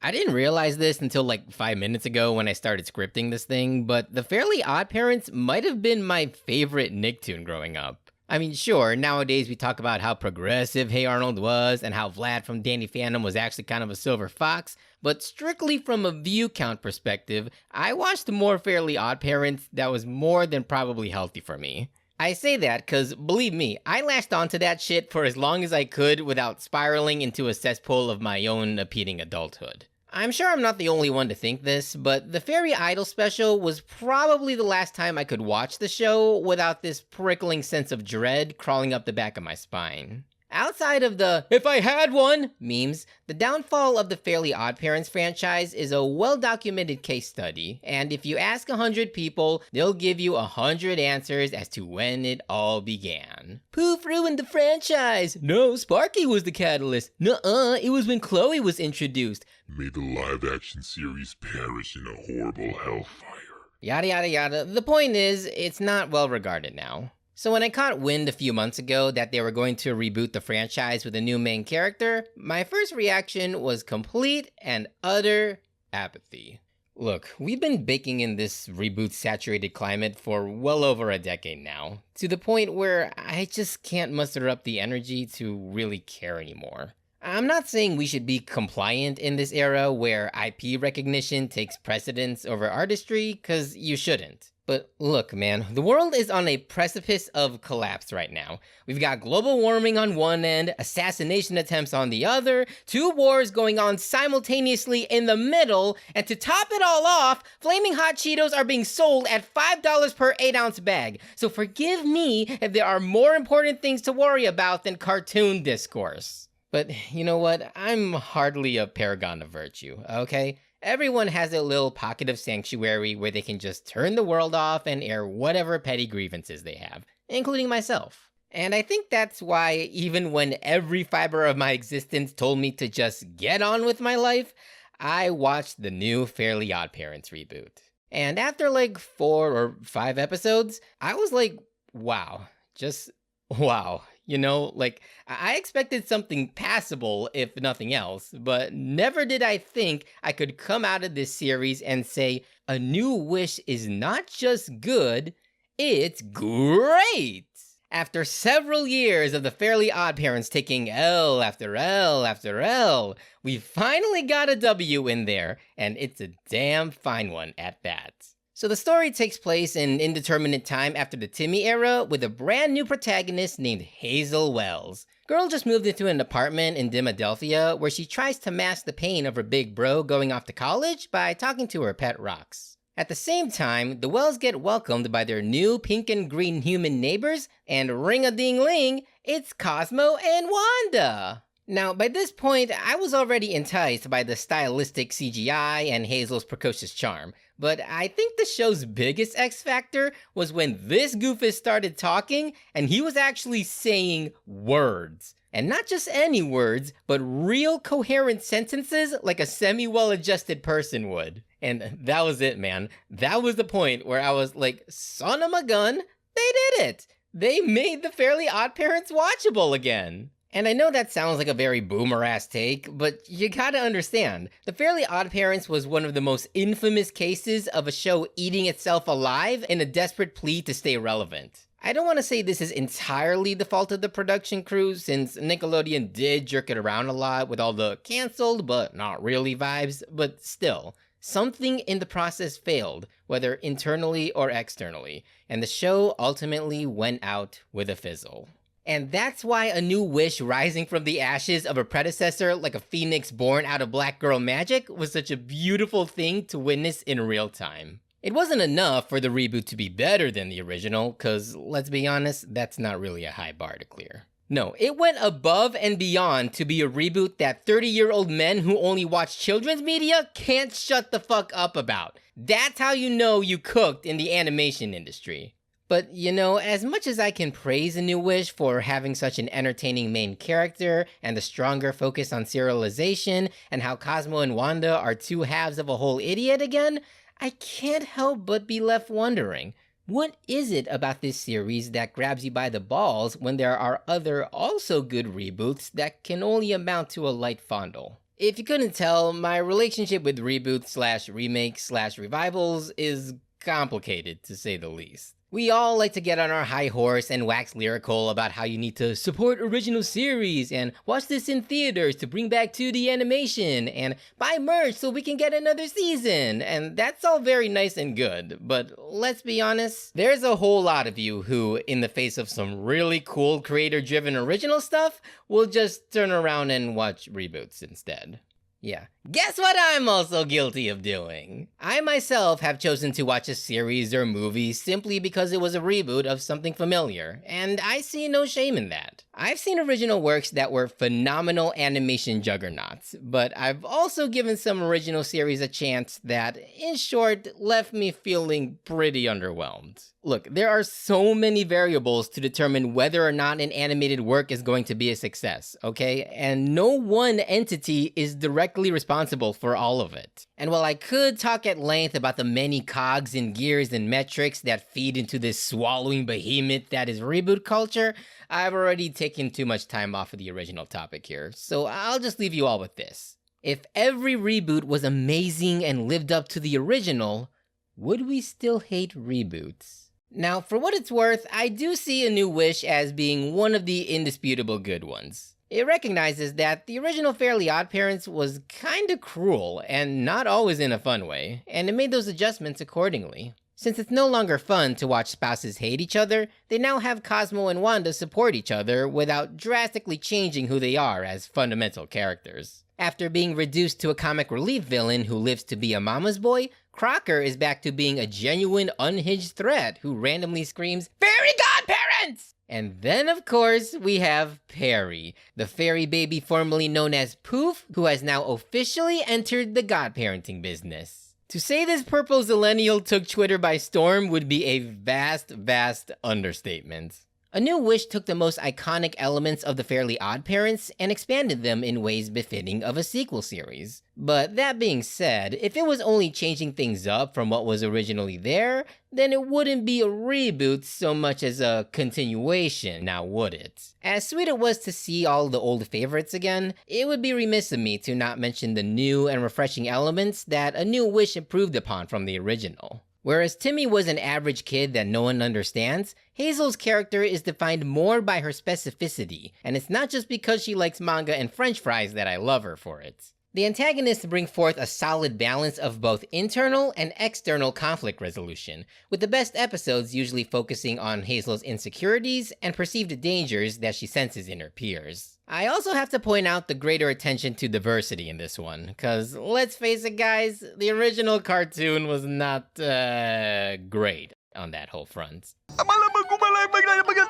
I didn't realize this until like 5 minutes ago when I started scripting this thing, but the Fairly OddParents might have been my favorite Nicktoon growing up. I mean, sure, nowadays we talk about how progressive Hey Arnold was and how Vlad from Danny Phantom was actually kind of a silver fox, but strictly from a view count perspective, I watched more Fairly OddParents that was more than probably healthy for me. I say that because, believe me, I latched onto that shit for as long as I could without spiraling into a cesspool of my own impeding adulthood. I'm sure I'm not the only one to think this, but the Fairy Idol special was probably the last time I could watch the show without this prickling sense of dread crawling up the back of my spine. Outside of the "if I had one" memes, the downfall of the Fairly OddParents franchise is a well-documented case study, and if you ask 100 people, they'll give you 100 answers as to when it all began. Poof ruined the franchise! No, Sparky was the catalyst. Nuh-uh, it was when Chloe was introduced. Made the live-action series perish in a horrible hellfire. Yada yada yada. The point is, it's not well regarded now. So when I caught wind a few months ago that they were going to reboot the franchise with a new main character, my first reaction was complete and utter apathy. Look, we've been baking in this reboot-saturated climate for well over a decade now, to the point where I just can't muster up the energy to really care anymore. I'm not saying we should be compliant in this era where IP recognition takes precedence over artistry, cause you shouldn't. But look, man, the world is on a precipice of collapse right now. We've got global warming on one end, assassination attempts on the other, two wars going on simultaneously in the middle, and to top it all off, Flaming Hot Cheetos are being sold at $5 per 8-ounce bag. So forgive me if there are more important things to worry about than cartoon discourse. But you know what? I'm hardly a paragon of virtue, okay? Everyone has a little pocket of sanctuary where they can just turn the world off and air whatever petty grievances they have, including myself. And I think that's why even when every fiber of my existence told me to just get on with my life, I watched the new Fairly OddParents reboot. And after like 4 or 5 episodes, I was like, wow, just wow. You know, like, I expected something passable, if nothing else, but never did I think I could come out of this series and say, A New Wish is not just good, it's great! After several years of the Fairly OddParents taking L after L after L, we finally got a W in there, and it's a damn fine one at that. So the story takes place in indeterminate time after the Timmy era with a brand new protagonist named Hazel Wells. Girl just moved into an apartment in Dimadelphia where she tries to mask the pain of her big bro going off to college by talking to her pet rocks. At the same time, the Wells get welcomed by their new pink and green human neighbors, and ring-a-ding-ling, it's Cosmo and Wanda! Now, by this point, I was already enticed by the stylistic CGI and Hazel's precocious charm, but I think the show's biggest X factor was when this goofus started talking and he was actually saying words. And not just any words, but real coherent sentences like a semi-well-adjusted person would. And that was it, man. That was the point where I was like, son of a gun, they did it! They made the Fairly OddParents watchable again! And I know that sounds like a very boomer-ass take, but you gotta understand, the Fairly OddParents was one of the most infamous cases of a show eating itself alive in a desperate plea to stay relevant. I don't want to say this is entirely the fault of the production crew, since Nickelodeon did jerk it around a lot with all the canceled but not really vibes, but still, something in the process failed, whether internally or externally, and the show ultimately went out with a fizzle. And that's why A New Wish rising from the ashes of a predecessor like a phoenix born out of black girl magic was such a beautiful thing to witness in real time. It wasn't enough for the reboot to be better than the original, cause let's be honest, that's not really a high bar to clear. No, it went above and beyond to be a reboot that 30-year-old men who only watch children's media can't shut the fuck up about. That's how you know you cooked in the animation industry. But, you know, as much as I can praise A New Wish for having such an entertaining main character and the stronger focus on serialization and how Cosmo and Wanda are two halves of a whole idiot again, I can't help but be left wondering, what is it about this series that grabs you by the balls when there are other also good reboots that can only amount to a light fondle? If you couldn't tell, my relationship with reboots slash remakes slash revivals is complicated, to say the least. We all like to get on our high horse and wax lyrical about how you need to support original series and watch this in theaters to bring back 2D animation and buy merch so we can get another season. And that's all very nice and good, but let's be honest, there's a whole lot of you who, in the face of some really cool creator-driven original stuff, will just turn around and watch reboots instead. Yeah. Guess what I'm also guilty of doing? I myself have chosen to watch a series or movie simply because it was a reboot of something familiar, and I see no shame in that. I've seen original works that were phenomenal animation juggernauts, but I've also given some original series a chance that, in short, left me feeling pretty underwhelmed. Look, there are so many variables to determine whether or not an animated work is going to be a success, okay? And no one entity is directly responsible for all of it. And while I could talk at length about the many cogs and gears and metrics that feed into this swallowing behemoth that is reboot culture, I've already taken too much time off of the original topic here, so I'll just leave you all with this. If every reboot was amazing and lived up to the original, would we still hate reboots? Now, for what it's worth, I do see A New Wish as being one of the indisputable good ones. It recognizes that the original Fairly OddParents was kinda cruel, and not always in a fun way, and it made those adjustments accordingly. Since it's no longer fun to watch spouses hate each other, they now have Cosmo and Wanda support each other without drastically changing who they are as fundamental characters. After being reduced to a comic relief villain who lives to be a mama's boy, Crocker is back to being a genuine unhinged threat who randomly screams, "Fairy Godparents!" And then, of course, we have Perry, the fairy baby formerly known as Poof, who has now officially entered the godparenting business. To say this purple zillennial took Twitter by storm would be a vast, vast understatement. A New Wish took the most iconic elements of the Fairly OddParents and expanded them in ways befitting of a sequel series. But that being said, if it was only changing things up from what was originally there, then it wouldn't be a reboot so much as a continuation, now would it? As sweet it was to see all the old favorites again, it would be remiss of me to not mention the new and refreshing elements that A New Wish improved upon from the original. Whereas Timmy was an average kid that no one understands, Hazel's character is defined more by her specificity, and it's not just because she likes manga and french fries that I love her for it. The antagonists bring forth a solid balance of both internal and external conflict resolution, with the best episodes usually focusing on Hazel's insecurities and perceived dangers that she senses in her peers. I also have to point out the greater attention to diversity in this one, cause let's face it guys, the original cartoon was not, great on that whole front.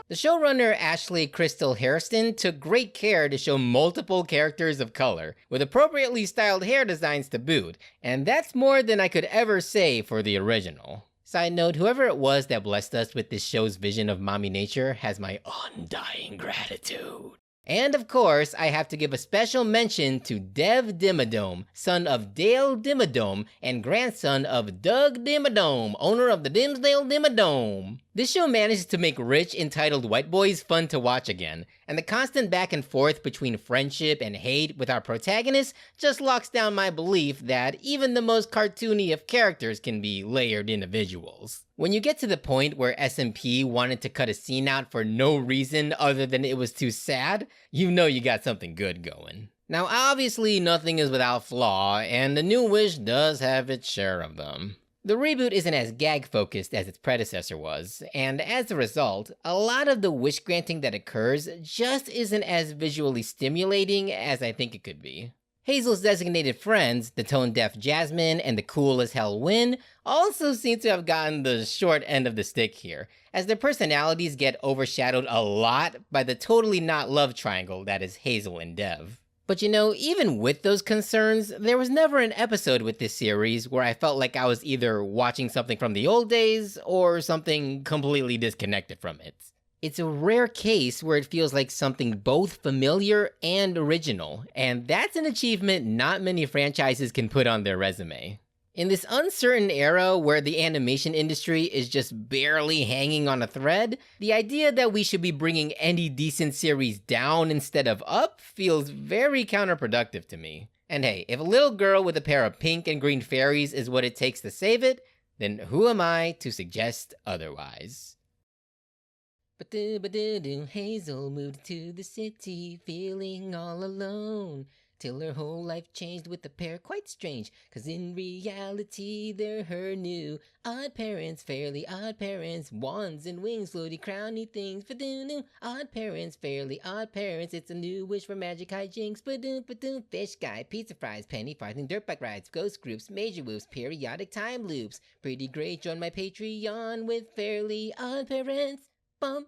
The showrunner Ashley Crystal Hairston took great care to show multiple characters of color, with appropriately styled hair designs to boot, and that's more than I could ever say for the original. Side note, whoever it was that blessed us with this show's vision of mommy nature has my undying gratitude. And of course, I have to give a special mention to Dev Dimmadome, son of Dale Dimmadome and grandson of Doug Dimmadome, owner of the Dimsdale Dimmadome. This show manages to make rich, entitled white boys fun to watch again, and the constant back and forth between friendship and hate with our protagonist just locks down my belief that even the most cartoony of characters can be layered individuals. When you get to the point where SMP wanted to cut a scene out for no reason other than it was too sad, you know you got something good going. Now obviously nothing is without flaw, and A New Wish does have its share of them. The reboot isn't as gag-focused as its predecessor was, and as a result, a lot of the wish granting that occurs just isn't as visually stimulating as I think it could be. Hazel's designated friends, the tone-deaf Jasmine and the cool-as-hell Win, also seem to have gotten the short end of the stick here, as their personalities get overshadowed a lot by the totally not love triangle that is Hazel and Dev. But you know, even with those concerns, there was never an episode with this series where I felt like I was either watching something from the old days or something completely disconnected from it. It's a rare case where it feels like something both familiar and original, and that's an achievement not many franchises can put on their resume. In this uncertain era where the animation industry is just barely hanging on a thread, the idea that we should be bringing any decent series down instead of up feels very counterproductive to me. And hey, if a little girl with a pair of pink and green fairies is what it takes to save it, then who am I to suggest otherwise? Ba-do, Hazel moved to the city, feeling all alone, till her whole life changed with a pair quite strange, 'cause in reality they're her new odd parents, fairly odd parents, wands and wings, floaty crowny things, ba-do, odd parents, fairly odd parents, it's a new wish for magic hijinks, ba-do, fish guy, pizza fries, penny farthing, dirt bike rides, ghost groups, major whoops, periodic time loops, pretty great, join my Patreon with fairly odd parents. Bum